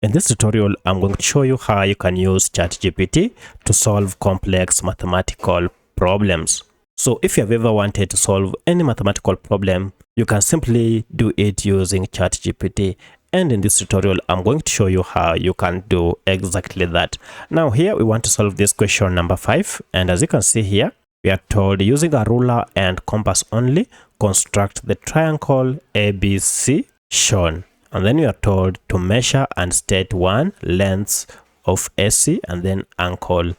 In this tutorial, I'm going to show you how you can use ChatGPT to solve complex mathematical problems. So if you have ever wanted to solve any mathematical problem, you can simply do it using ChatGPT. And in this tutorial, I'm going to show you how you can do exactly that. Now here we want to solve this question number 5. And as you can see here, we are told using a ruler and compass only, construct the triangle ABC shown. And then you are told to measure and state one length of AC and then angle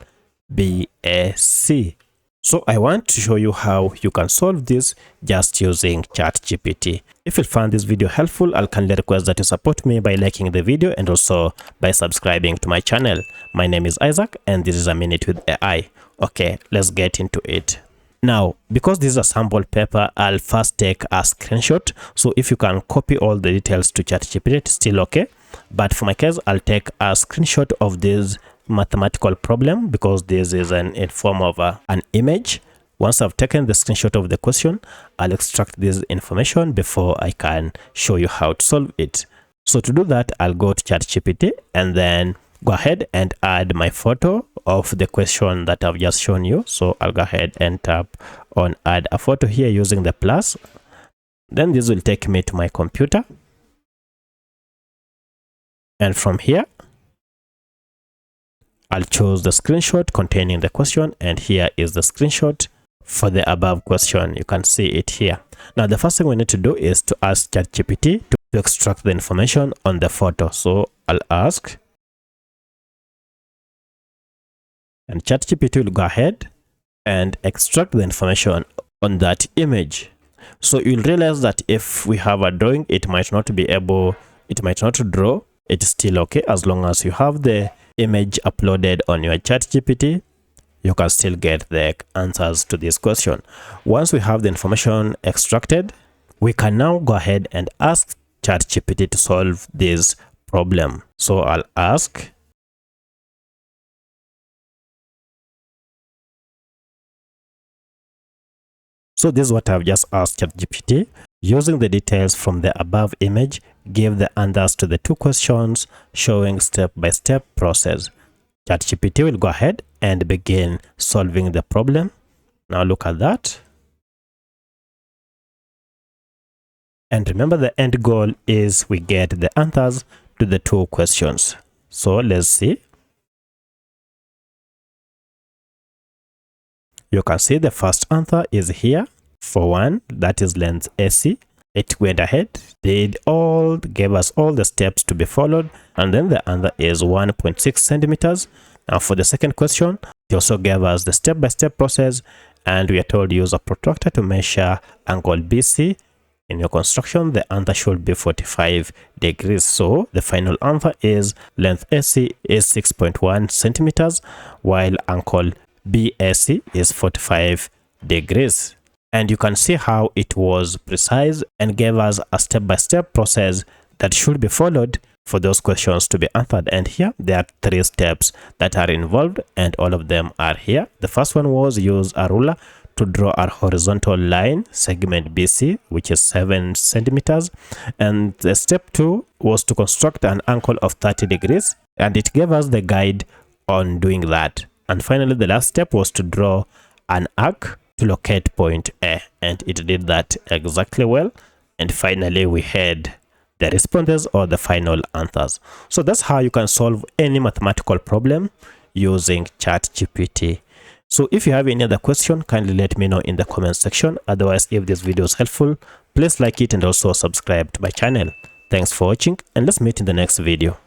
BAC. So I want to show you how you can solve this just using ChatGPT. If you found this video helpful, I'll kindly request that you support me by liking the video and also by subscribing to my channel. My name is Isaac and this is A Minute with AI. Okay, let's get into it. Now, because this is a sample paper, I'll first take a screenshot. So if you can copy all the details to ChatGPT, it's still okay. But for my case, I'll take a screenshot of this mathematical problem because this is in form of an image. Once I've taken the screenshot of the question, I'll extract this information before I can show you how to solve it. So to do that, I'll go to ChatGPT and then go ahead and add my photo of the question that I've just shown you. So I'll go ahead and tap on add a photo here using the plus. Then this will take me to my computer. And from here, I'll choose the screenshot containing the question. And here is the screenshot for the above question. You can see it here. Now, the first thing we need to do is to ask ChatGPT to extract the information on the photo. So I'll ask, and ChatGPT will go ahead and extract the information on that image. So you'll realize that if we have a drawing, it might not draw. It's still okay as long as you have the image uploaded on your ChatGPT. You can still get the answers to this question. Once we have the information extracted, we can now go ahead and ask ChatGPT to solve this problem. So I'll ask, so this is what I've just asked ChatGPT. Using the details from the above image, give the answers to the two questions showing step-by-step process. ChatGPT will go ahead and begin solving the problem. Now look at that. And remember, the end goal is we get the answers to the two questions. So let's see. You can see the first answer is here. For one, that is length AC. It went ahead, gave us all the steps to be followed, and then the answer is 1.6 centimeters. Now for the second question, it also gave us the step-by-step process, and we are told to use a protractor to measure angle BC. In your construction, the answer should be 45 degrees. So the final answer is length AC is 6.1 centimeters, while angle BAC is 45 degrees. And you can see how it was precise and gave us a step-by-step process that should be followed for those questions to be answered. And here there are 3 steps that are involved, and all of them are here. The first one was use a ruler to draw a horizontal line segment BC, which is 7 centimeters. And the step 2 was to construct an angle of 30 degrees, and it gave us the guide on doing that. And finally, the last step was to draw an arc to locate point A, and it did that exactly well. And finally, we had the responses or the final answers. So that's how you can solve any mathematical problem using ChatGPT. So if you have any other question, kindly let me know in the comment section. Otherwise, if this video is helpful, please like it and also subscribe to my channel. Thanks for watching, and let's meet in the next video.